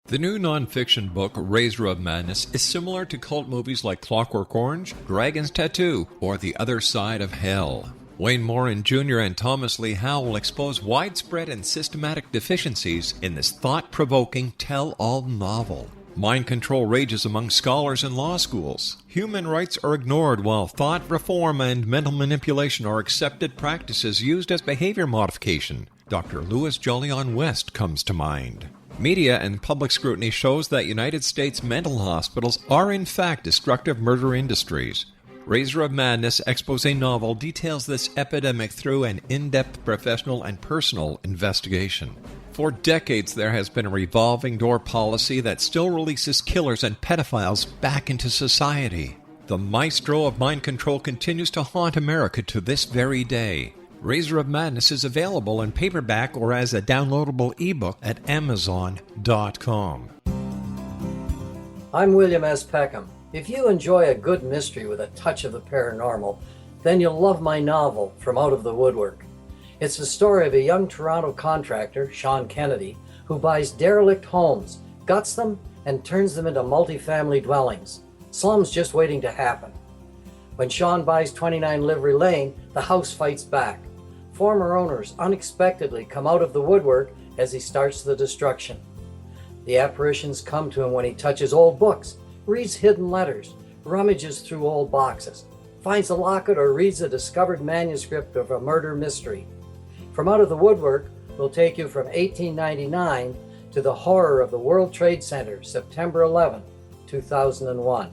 Speaker 3: The new nonfiction book, Razor of Madness, is similar to cult movies like Clockwork Orange, Dragon's Tattoo, or The Other Side of Hell. Wayne Morin Jr. and Thomas Lee Howell expose widespread and systematic deficiencies in this thought-provoking tell-all novel. Mind control rages among scholars in law schools. Human rights are ignored while thought reform and mental manipulation are accepted practices used as behavior modification. Dr. Louis Jolyon West comes to mind. Media and public scrutiny shows that United States mental hospitals are in fact destructive murder industries. Razor of Madness expose novel details this epidemic through an in-depth professional and personal investigation. For decades, there has been a revolving door policy that still releases killers and pedophiles back into society. The maestro of mind control continues to haunt America to this very day. Razor of Madness is available in paperback or as a downloadable ebook at Amazon.com.
Speaker 7: I'm William S. Peckham. If you enjoy a good mystery with a touch of the paranormal, then you'll love my novel, From Out of the Woodwork. It's the story of a young Toronto contractor, Sean Kennedy, who buys derelict homes, guts them, and turns them into multifamily dwellings. Slums just waiting to happen. When Sean buys 29 Livery Lane, the house fights back. Former owners unexpectedly come out of the woodwork as he starts the destruction. The apparitions come to him when he touches old books, reads hidden letters, rummages through old boxes, finds a locket, or reads a discovered manuscript of a murder mystery. From Out of the Woodwork will take you from 1899 to the horror of the World Trade Center, September 11, 2001.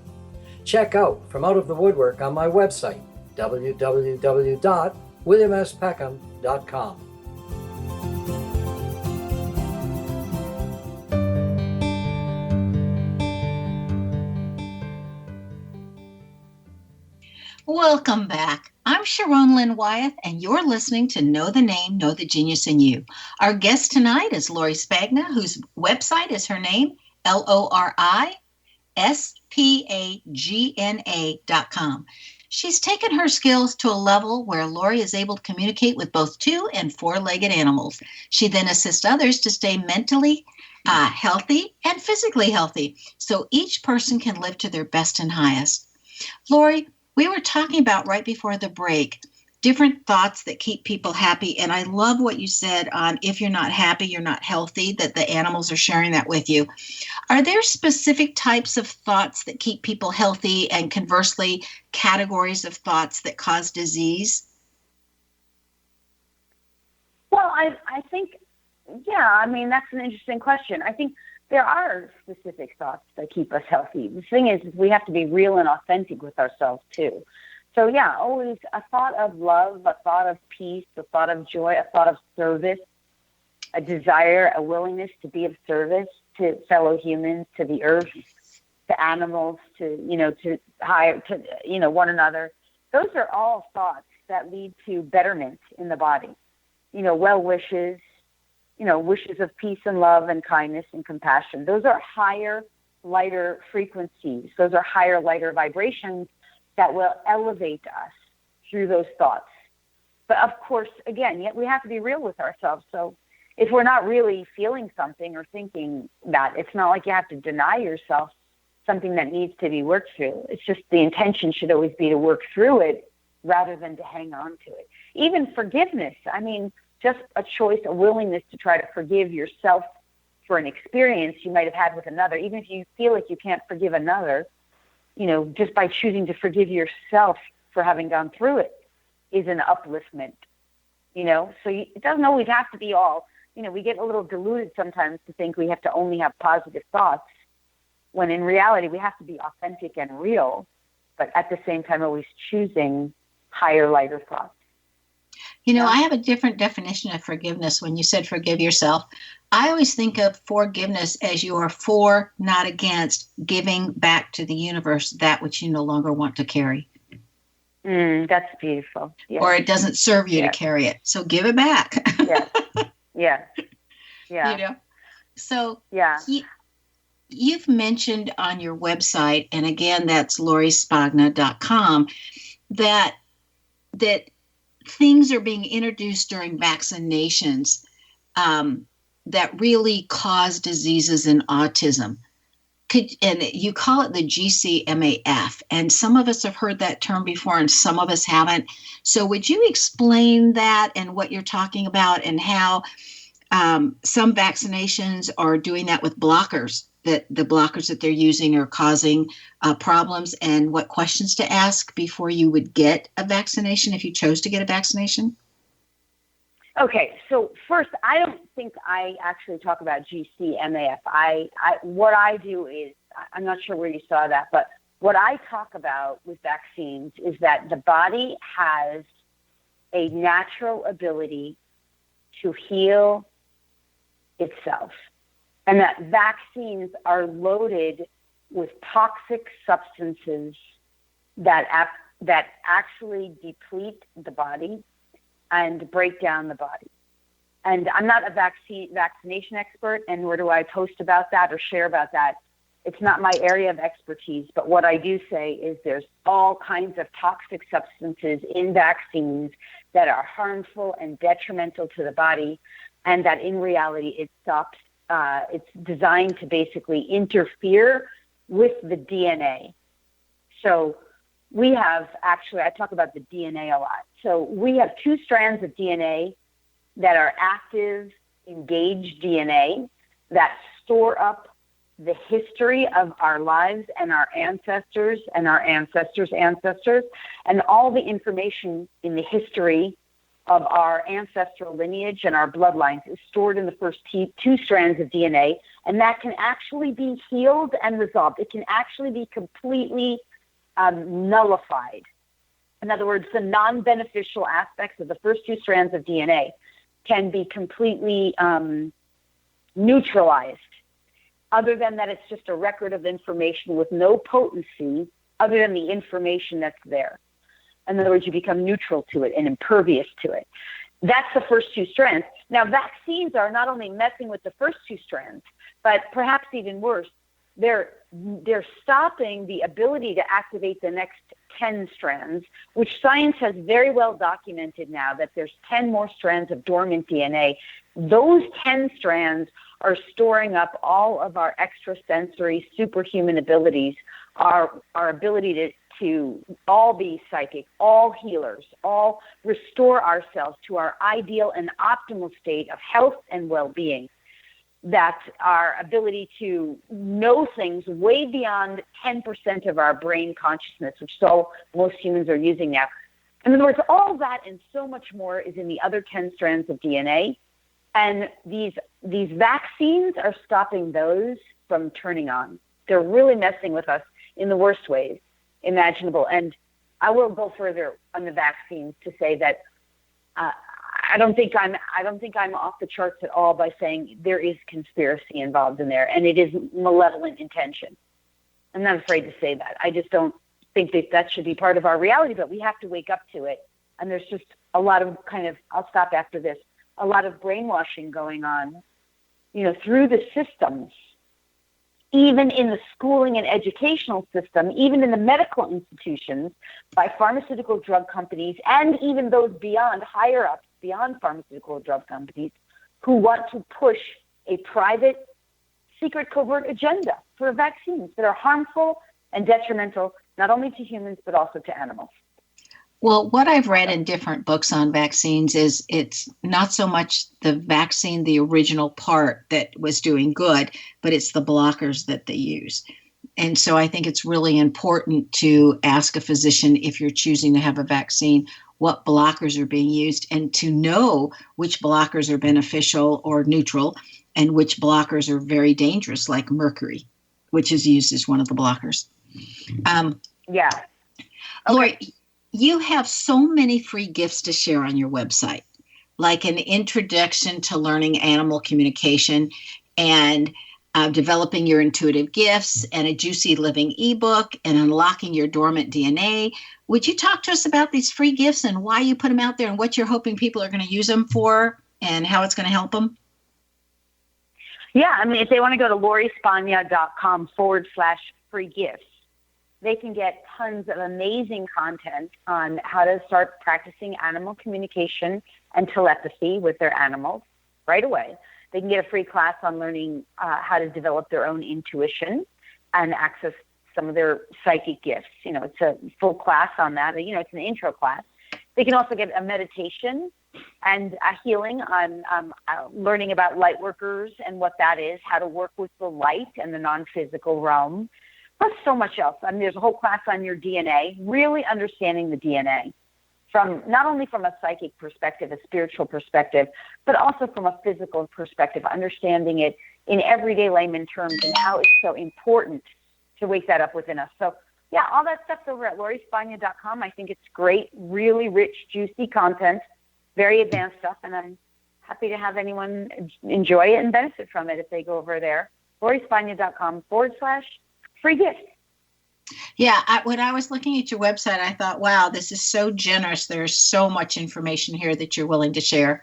Speaker 7: Check out From Out of the Woodwork on my website, www.williamspeckham.com.
Speaker 1: Welcome back. I'm Sharon Lynn Wyeth, and you're listening to Know the Name, Know the Genius in You. Our guest tonight is Lori Spagna, whose website is her name, LORISPAGNA.com. She's taken her skills to a level where Lori is able to communicate with both 2- and 4-legged animals. She then assists others to stay mentally healthy and physically healthy, so each person can live to their best and highest. Lori, we were talking about right before the break, different thoughts that keep people happy. And I love what you said on if you're not happy, you're not healthy, that the animals are sharing that with you. Are there specific types of thoughts that keep people healthy and conversely categories of thoughts that cause disease?
Speaker 2: Well, I think, that's an interesting question. I think there are specific thoughts that keep us healthy. The thing is, we have to be real and authentic with ourselves, too. So, always a thought of love, a thought of peace, a thought of joy, a thought of service, a desire, a willingness to be of service to fellow humans, to the earth, to animals, to one another. Those are all thoughts that lead to betterment in the body. Well wishes, wishes of peace and love and kindness and compassion. Those are higher, lighter frequencies. Those are higher, lighter vibrations that will elevate us through those thoughts. But of course, again, yet we have to be real with ourselves. So if we're not really feeling something or thinking that, it's not like you have to deny yourself something that needs to be worked through. It's just the intention should always be to work through it rather than to hang on to it. Even forgiveness, just a choice, a willingness to try to forgive yourself for an experience you might have had with another, even if you feel like you can't forgive another, just by choosing to forgive yourself for having gone through it is an upliftment, So it doesn't always have to be all, we get a little deluded sometimes to think we have to only have positive thoughts, when in reality we have to be authentic and real, but at the same time always choosing higher, lighter thoughts.
Speaker 1: I have a different definition of forgiveness. When you said forgive yourself, I always think of forgiveness as you are for, not against, giving back to the universe that which you no longer want to carry.
Speaker 2: That's beautiful. Yes.
Speaker 1: Or it doesn't serve you to carry it. So give it back.
Speaker 2: Yeah.
Speaker 1: So you've mentioned on your website, and again, that's LoriSpagna.com, that things are being introduced during vaccinations that really cause diseases in autism. And you call it the GCMAF, and some of us have heard that term before and some of us haven't. So would you explain that and what you're talking about, and how some vaccinations are doing that with blockers, that the blockers that they're using are causing problems, and what questions to ask before you would get a vaccination if you chose to get a vaccination?
Speaker 2: Okay, so first, I don't think I actually talk about GCMAF. What I do is, I'm not sure where you saw that, but what I talk about with vaccines is that the body has a natural ability to heal itself, and that vaccines are loaded with toxic substances that actually deplete the body and break down the body. And I'm not a vaccination expert, and nor do I post about that or share about that. It's not my area of expertise, but what I do say is there's all kinds of toxic substances in vaccines that are harmful and detrimental to the body, and that in reality it's designed to basically interfere with the DNA. So we have actually, I talk about the DNA a lot. So we have 2 strands of DNA that are active, engaged DNA that store up the history of our lives and our ancestors' ancestors, and all the information in the history of our ancestral lineage and our bloodlines is stored in the first 2 strands of DNA, and that can actually be healed and resolved. It can actually be completely nullified. In other words, the non-beneficial aspects of the first 2 strands of DNA can be completely neutralized. Other than that, it's just a record of information with no potency other than the information that's there. In other words, you become neutral to it and impervious to it. That's the first 2 strands. Now, vaccines are not only messing with the first 2 strands, but perhaps even worse, they're stopping the ability to activate the next 10 strands, which science has very well documented now that there's 10 more strands of dormant DNA. Those 10 strands are storing up all of our extrasensory superhuman abilities, our ability to all be psychic, all healers, all restore ourselves to our ideal and optimal state of health and well-being. That our ability to know things way beyond 10% of our brain consciousness, which most humans are using now. In other words, all that and so much more is in the other 10 strands of DNA. And these vaccines are stopping those from turning on. They're really messing with us in the worst ways imaginable. And I will go further on the vaccines to say that I don't think I'm off the charts at all by saying there is conspiracy involved in there, and it is malevolent intention. I'm not afraid to say that. I just don't think that should be part of our reality, but we have to wake up to it. And there's just a lot of I'll stop after this, a lot of brainwashing going on, through the systems, even in the schooling and educational system, even in the medical institutions, by pharmaceutical drug companies, and even those higher ups beyond pharmaceutical drug companies, who want to push a private, secret, covert agenda for vaccines that are harmful and detrimental, not only to humans, but also to animals.
Speaker 1: Well, what I've read in different books on vaccines is it's not so much the vaccine, the original part that was doing good, but it's the blockers that they use. And so I think it's really important to ask a physician, if you're choosing to have a vaccine, what blockers are being used, and to know which blockers are beneficial or neutral and which blockers are very dangerous, like mercury, which is used as one of the blockers.
Speaker 2: Yeah. Okay.
Speaker 1: Lori, you have so many free gifts to share on your website, like an introduction to learning animal communication and developing your intuitive gifts, and a juicy living ebook, and unlocking your dormant DNA. Would you talk to us about these free gifts and why you put them out there and what you're hoping people are going to use them for and how it's going to help them?
Speaker 2: Yeah, I mean, if they want to go to lorispagna.com/free gifts, they can get tons of amazing content on how to start practicing animal communication and telepathy with their animals right away. They can get a free class on learning how to develop their own intuition and access some of their psychic gifts. It's a full class on that. It's an intro class. They can also get a meditation and a healing on learning about light workers and what that is, how to work with the light and the non-physical realm, plus so much else. I mean, there's a whole class on your DNA, really understanding the DNA. From not only from a psychic perspective, a spiritual perspective, but also from a physical perspective, understanding it in everyday layman terms and how it's so important to wake that up within us. So, yeah, all that stuff's over at lorispagna.com. I think it's great, really rich, juicy content, very advanced stuff, and I'm happy to have anyone enjoy it and benefit from it if they go over there. lorispagna.com/free gift.
Speaker 1: Yeah, when I was looking at your website, I thought, wow, this is so generous. There's so much information here that you're willing to share.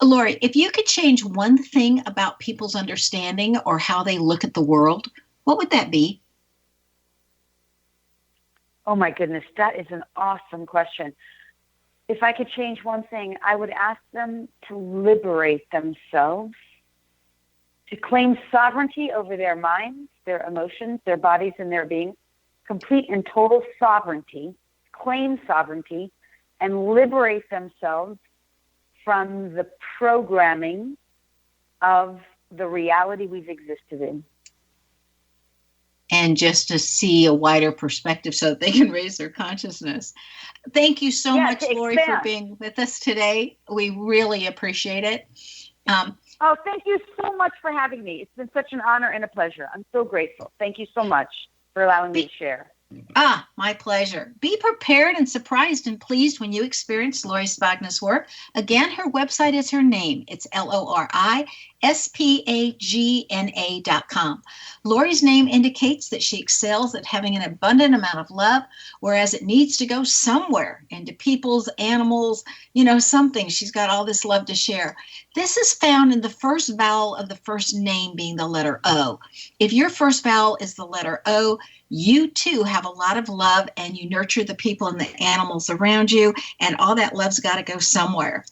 Speaker 1: Lori, if you could change one thing about people's understanding or how they look at the world, what would that be?
Speaker 2: Oh, my goodness, that is an awesome question. If I could change one thing, I would ask them to liberate themselves, to claim sovereignty over their minds, their emotions, their bodies, and their being, complete and total sovereignty, claim sovereignty, and liberate themselves from the programming of the reality we've existed in.
Speaker 1: And just to see a wider perspective so that they can raise their consciousness. Thank you so much, Lori, for being with us today. We really appreciate it.
Speaker 2: Oh, thank you so much for having me. It's been such an honor and a pleasure. I'm so grateful. Thank you so much for allowing me to share.
Speaker 1: My pleasure. Be prepared and surprised and pleased when you experience Lori Spagna's work. Again, her website is her name. It's LORISPAGNA.com. Lori's name indicates that she excels at having an abundant amount of love, whereas it needs to go somewhere into people's, animals, something. She's got all this love to share. This is found in the first vowel of the first name being the letter O. If your first vowel is the letter O, you too have a lot of love, and you nurture the people and the animals around you, and all that love's got to go somewhere.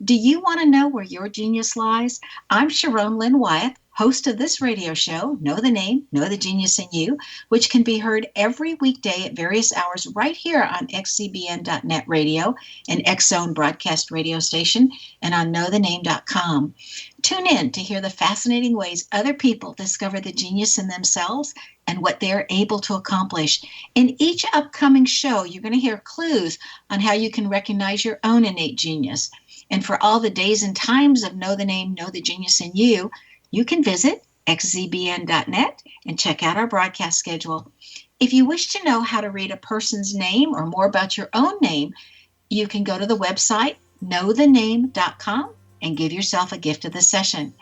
Speaker 1: Do you want to know where your genius lies? I'm Sharon Lynn Wyeth, host of this radio show, Know the Name, Know the Genius in You, which can be heard every weekday at various hours right here on xcbn.net radio, an X-Zone broadcast radio station, and on knowthename.com. Tune in to hear the fascinating ways other people discover the genius in themselves and what they're able to accomplish. In each upcoming show, you're going to hear clues on how you can recognize your own innate genius. And for all the days and times of Know the Name, Know the Genius in You, you can visit xzbn.net and check out our broadcast schedule. If you wish to know how to read a person's name or more about your own name, you can go to the website knowthename.com and give yourself a gift of the session.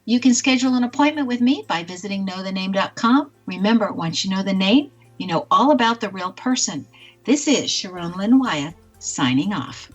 Speaker 1: You can schedule an appointment with me by visiting knowthename.com. Remember, once you know the name, you know all about the real person. This is Sharon Lynn Wyeth signing off.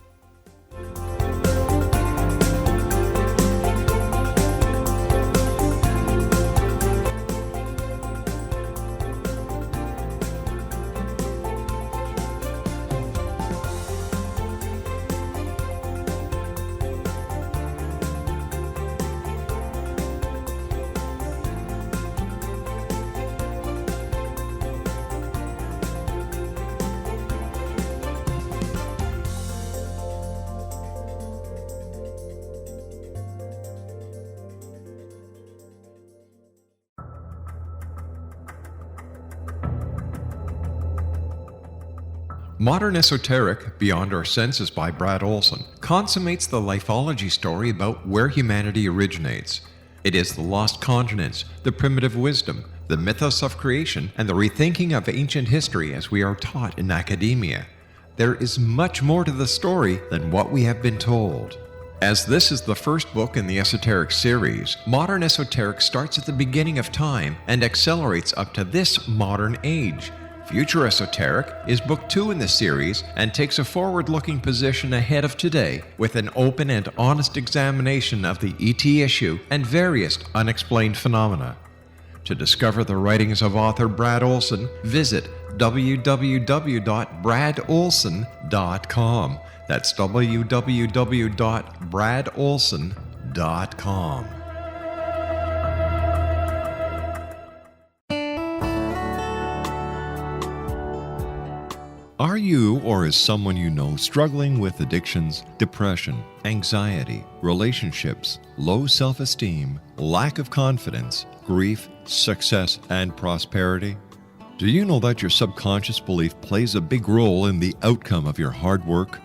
Speaker 3: Modern Esoteric, Beyond Our Senses by Brad Olson, consummates the lifeology story about where humanity originates. It is the lost continents, the primitive wisdom, the mythos of creation, and the rethinking of ancient history as we are taught in academia. There is much more to the story than what we have been told. As this is the first book in the Esoteric series, Modern Esoteric starts at the beginning of time and accelerates up to this modern age. Future Esoteric is book 2 in the series and takes a forward-looking position ahead of today with an open and honest examination of the ET issue and various unexplained phenomena. To discover the writings of author Brad Olson, visit www.bradolson.com. That's www.bradolson.com. Are you or is someone you know struggling with addictions, depression, anxiety, relationships, low self-esteem, lack of confidence, grief, success, and prosperity? Do you know that your subconscious belief plays a big role in the outcome of your hard work?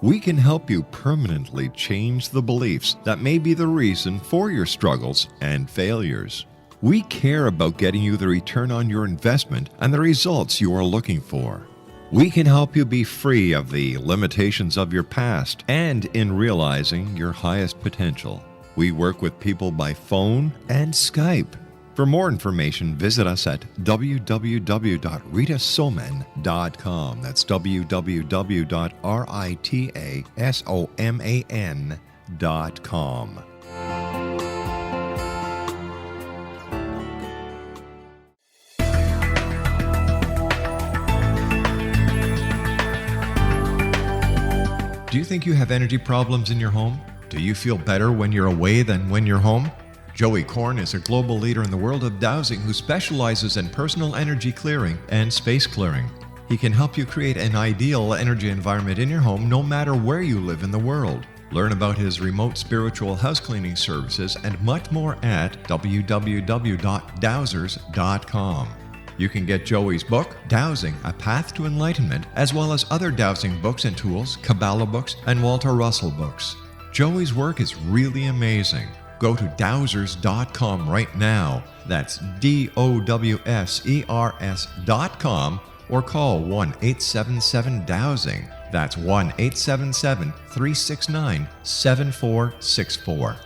Speaker 3: We can help you permanently change the beliefs that may be the reason for your struggles and failures. We care about getting you the return on your investment and the results you are looking for. We can help you be free of the limitations of your past and in realizing your highest potential. We work with people by phone and Skype. For more information, visit us at www.ritasoman.com. That's www.ritasoman.com. Do you think you have energy problems in your home? Do you feel better when you're away than when you're home? Joey Korn is a global leader in the world of dowsing who specializes in personal energy clearing and space clearing. He can help you create an ideal energy environment in your home no matter where you live in the world. Learn about his remote spiritual house cleaning services and much more at www.dowsers.com. You can get Joey's book, Dowsing, A Path to Enlightenment, as well as other dowsing books and tools, Kabbalah books, and Walter Russell books. Joey's work is really amazing. Go to dowsers.com right now. That's DOWSERS.com or call 1-877-DOWSING. That's 1-877-369-7464.